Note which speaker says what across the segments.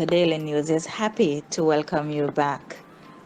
Speaker 1: The Daily News is happy to welcome you back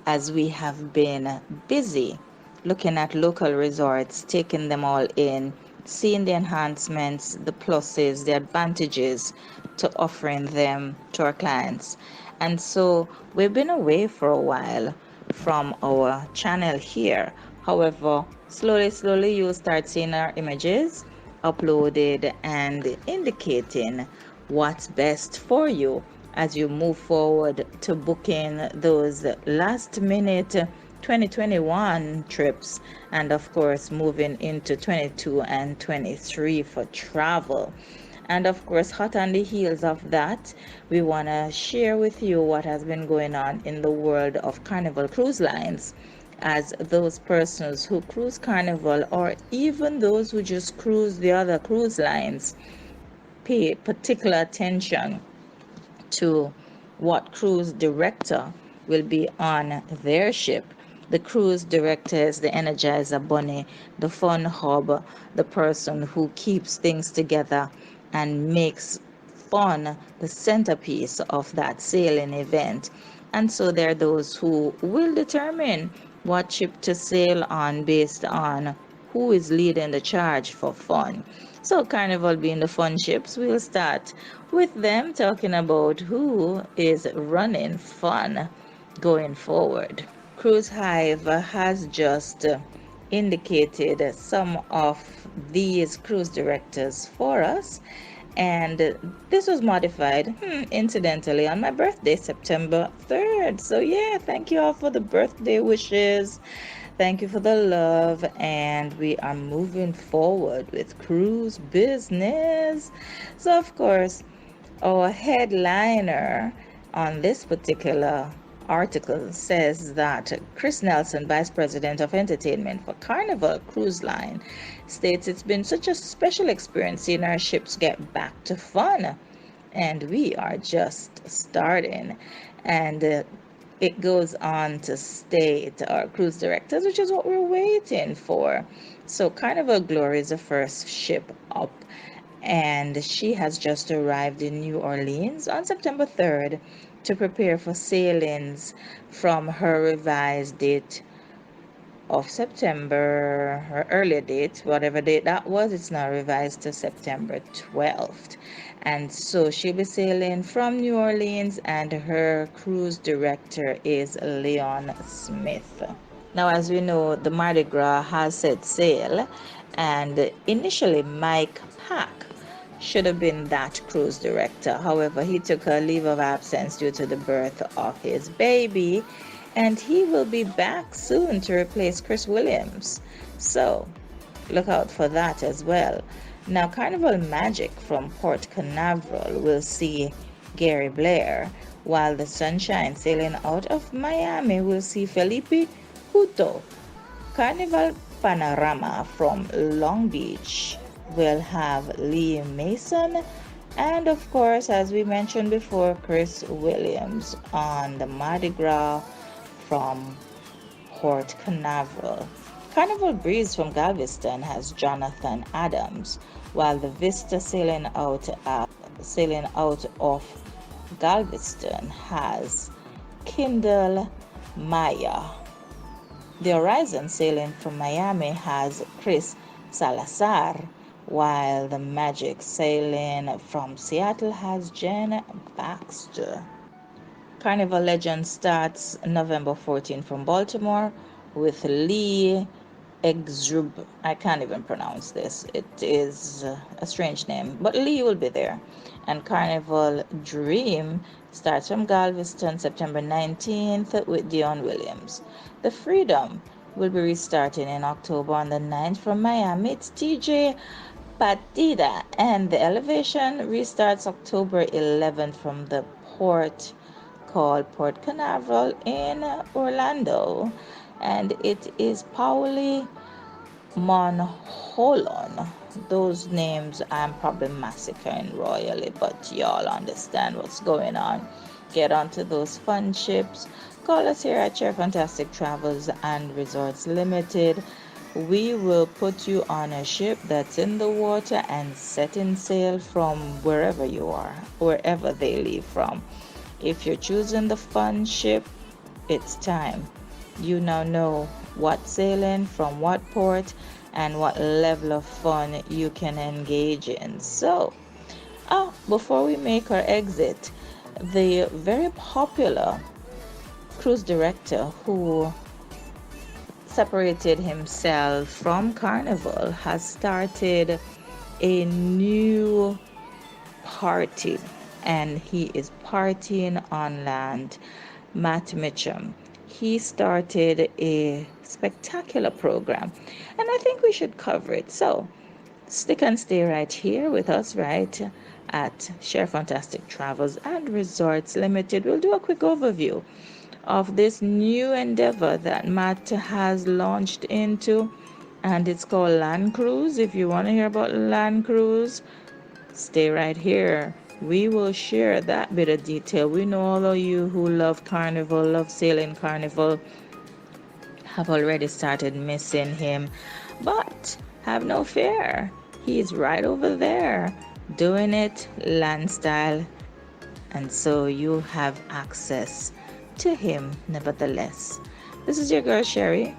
Speaker 1: as we have been busy looking at local resorts, taking them all in, seeing the enhancements, the pluses, the advantages to offering them to our clients. And so we've been away for a while from our channel here. However, slowly you'll start seeing our images uploaded and indicating what's best for you as you move forward to booking those last minute 2021 trips, and of course moving into 22 and 23 for travel. And of course, hot on the heels of that, we want to share with you what has been going on in the world of Carnival Cruise Lines, as those persons who cruise Carnival, or even those who just cruise the other cruise lines, pay particular attention to what cruise director will be on their ship. The cruise director is the energizer bunny, the fun hub, the person who keeps things together and makes fun the centerpiece of that sailing event. And so there are those who will determine what ship to sail on based on who is leading the charge for fun. So, Carnival being the fun ships, we'll start with them talking about who is running fun going forward. Cruise Hive has just indicated some of these cruise directors for us, and this was modified incidentally on my birthday, September 3rd. So yeah, thank you all for the birthday wishes. Thank you for the love, and we are moving forward with cruise business. So of course, our headliner on this particular article says that Chris Nelson, Vice President of Entertainment for Carnival Cruise Line, states it's been such a special experience seeing our ships get back to fun, and we are just starting. And it goes on to state our cruise directors, which is what we're waiting for. So Carnival Glory is the first ship up, and she has just arrived in New Orleans on September 3rd to prepare for sailings from her revised date of September, her earlier date, whatever date that was, it's now revised to September 12th. And so she'll be sailing from New Orleans, and her cruise director is Leon Smith. Now, as we know, the Mardi Gras has set sail, and initially Mike Pack should have been that cruise director. However, he took a leave of absence due to the birth of his baby, and he will be back soon to replace Chris Williams. So look out for that as well. Now, Carnival Magic from Port Canaveral will see Gary Blair, while the Sunshine sailing out of Miami will see Felipe Huto. Carnival Panorama from Long Beach will have Lee Mason, and of course, as we mentioned before, Chris Williams on the Mardi Gras from Port Canaveral. Carnival Breeze from Galveston has Jonathan Adams, while the Vista sailing out of Galveston has Kindle Maya. The Horizon sailing from Miami has Chris Salazar, while the Magic sailing from Seattle has Jen Baxter. Carnival Legend starts November 14 from Baltimore with Lee Exrub. I can't even pronounce this. It is a strange name, but Lee will be there. And Carnival Dream starts from Galveston September 19th with Dion Williams. The Freedom will be restarting in October on the 9th from Miami. It's TJ Partida, and the Elevation restarts October 11th from the port called Port Canaveral in Orlando, and it is Pauli Monholon. Those names I'm probably massacring royally, but y'all understand what's going on. Get onto those fun ships. Call us here at Share Fantastic Travels and Resorts Limited. We will put you on a ship that's in the water and setting sail from wherever you are, wherever they leave from. If you're choosing the fun ship, it's time. You now know what sailing, from what port, and what level of fun you can engage in. So, before we make our exit, the very popular cruise director who separated himself from Carnival has started a new party, and he is partying on land. Matt Mitchum. He started a spectacular program, and I think we should cover it. So stick and stay right here with us, right at Share Fantastic Travels and Resorts Limited. We'll do a quick overview of this new endeavor that Matt has launched into, and it's called Land Cruise. If you want to hear about Land Cruise, stay right here. We will share that bit of detail. We know all of you who love Carnival, love sailing Carnival, have already started missing him, but have no fear. He's right over there doing it land style, and so you have access to him nevertheless. This is your girl Sheri.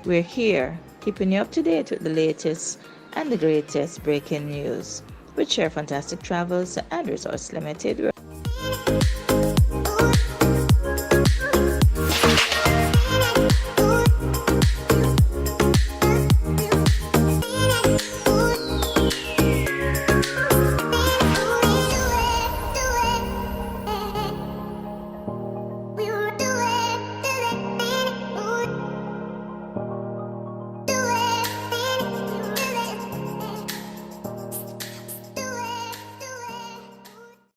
Speaker 1: We're here keeping you up to date with the latest and the greatest breaking news with Share Fantastic Travels and Resorts Limited.